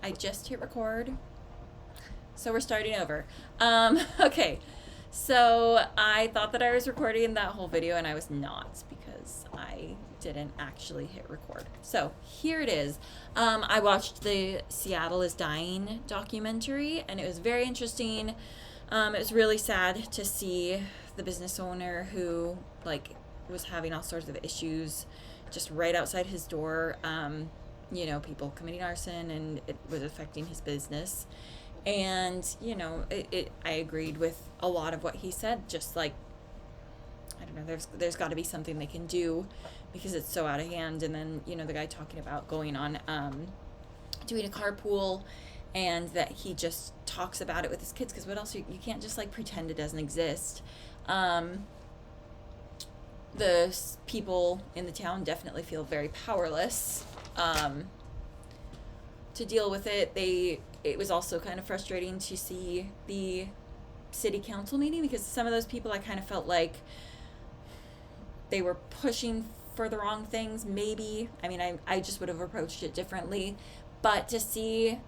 I just hit record, so we're starting over. Okay, so I thought that I was recording that whole video, and I was not because I didn't actually hit record. So here it is. I watched the Seattle is Dying documentary, and it was very interesting. It was really sad to see the business owner who was having all sorts of issues just right outside his door. People committing arson, and it was affecting his business. And I agreed with a lot of what he said. Just like, I don't know, there's got to be something they can do because it's so out of hand. And then the guy talking about going on doing a carpool, and that he just talks about it with his kids, because what else, you can't just like pretend it doesn't exist. The people in the town definitely feel very powerless to deal with it. It was also kind of frustrating to see the city council meeting, because some of those people, I kind of felt like they were pushing for the wrong things. Maybe, I mean, I just would have approached it differently, but to see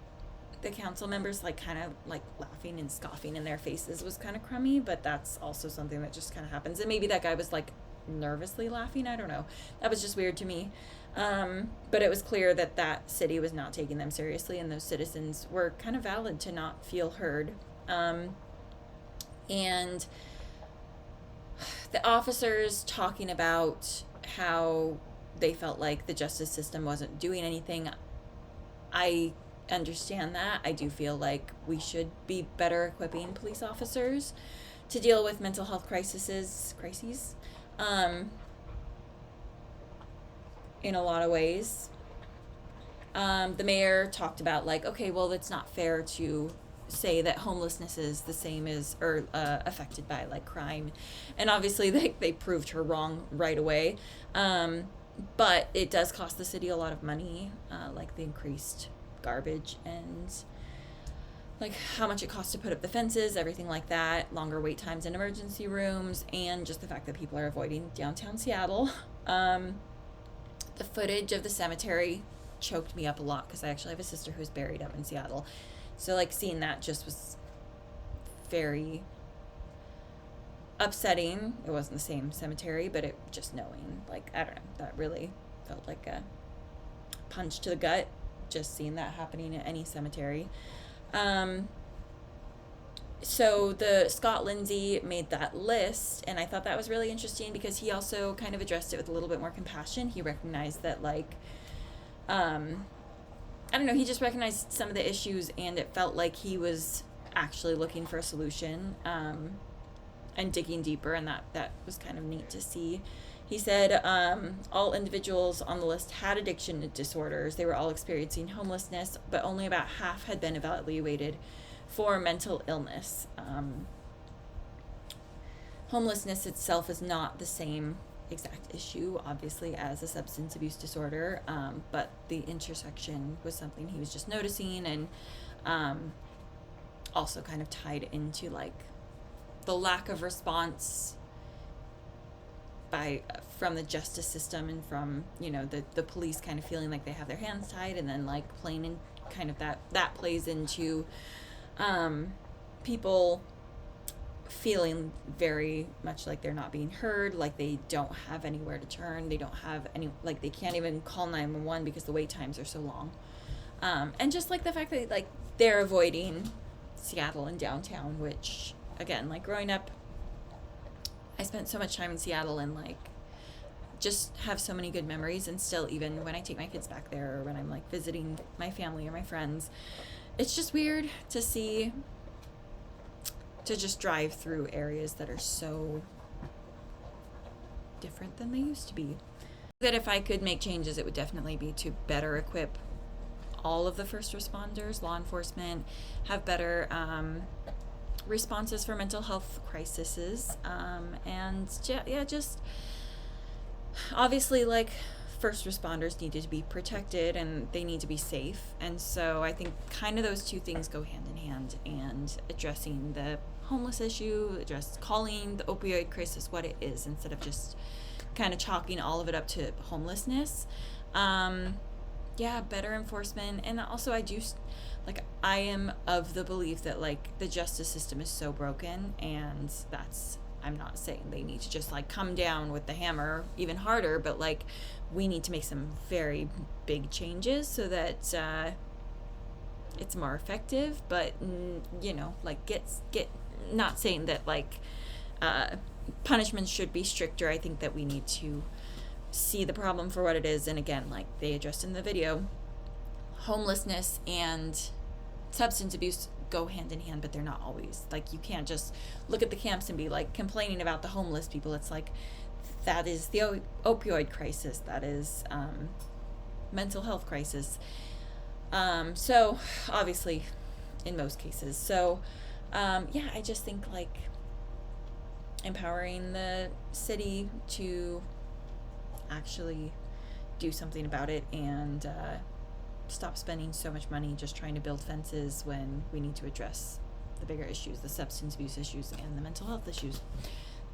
the council members kind of laughing and scoffing in their faces was kind of crummy. But that's also something that just kind of happens, and maybe that guy was nervously laughing. I don't know. That was just weird to me. But it was clear that that city was not taking them seriously, and those citizens were kind of valid to not feel heard. And the officers talking about how they felt like the justice system wasn't doing anything. I understand that. I do feel like we should be better equipping police officers to deal with mental health crises. In a lot of ways. The mayor talked about okay, well, it's not fair to say that homelessness is the same as or affected by crime, and obviously they proved her wrong right away. But it does cost the city a lot of money, the increased garbage and how much it costs to put up the fences, everything like that, longer wait times in emergency rooms, and just the fact that people are avoiding downtown Seattle. The footage of the cemetery choked me up a lot, because I actually have a sister who's buried up in Seattle. So seeing that just was very upsetting. It wasn't the same cemetery, but it just knowing, I don't know, that really felt like a punch to the gut, just seeing that happening at any cemetery. So the Scott Lindsay made that list, and I thought that was really interesting, because he also kind of addressed it with a little bit more compassion. He recognized that I don't know, he just recognized some of the issues, and it felt like he was actually looking for a solution, and digging deeper, and that was kind of neat to see. He said all individuals on the list had addiction disorders. They were all experiencing homelessness, but only about half had been evaluated for mental illness. Homelessness itself is not the same exact issue, obviously, as a substance abuse disorder, but the intersection was something he was just noticing, and also kind of tied into the lack of response from the justice system, and from the police kind of feeling like they have their hands tied, and then playing in kind of that plays into people feeling very much like they're not being heard, they don't have anywhere to turn, they don't have any, they can't even call 911 because the wait times are so long, and just the fact that they're avoiding Seattle and downtown, which again, growing up, I spent so much time in Seattle, and just have so many good memories, and still, even when I take my kids back there, or when I'm visiting my family or my friends, it's just weird to just drive through areas that are so different than they used to be. That if I could make changes, it would definitely be to better equip all of the first responders, law enforcement, have better responses for mental health crises, and just obviously first responders needed to be protected, and they need to be safe, and so I think kind of those two things go hand in hand, and addressing the homeless issue, calling the opioid crisis what it is, instead of just kind of chalking all of it up to homelessness. Yeah, better enforcement. And also, like, I am of the belief that, like, the justice system is so broken, and I'm not saying they need to just, like, come down with the hammer even harder, but, like, we need to make some very big changes so that, it's more effective, but, you know, like, not saying that, like, uh, punishments should be stricter. I think that we need to see the problem for what it is. And again, like they addressed in the video, homelessness and substance abuse go hand in hand, but they're not always. Like, you can't just look at the camps and be like complaining about the homeless people. It's like, that is the opioid crisis, that is mental health crisis. So obviously in most cases. So yeah, I just think like empowering the city to actually do something about it, and stop spending so much money just trying to build fences when we need to address the bigger issues, the substance abuse issues and the mental health issues.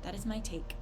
That is my take.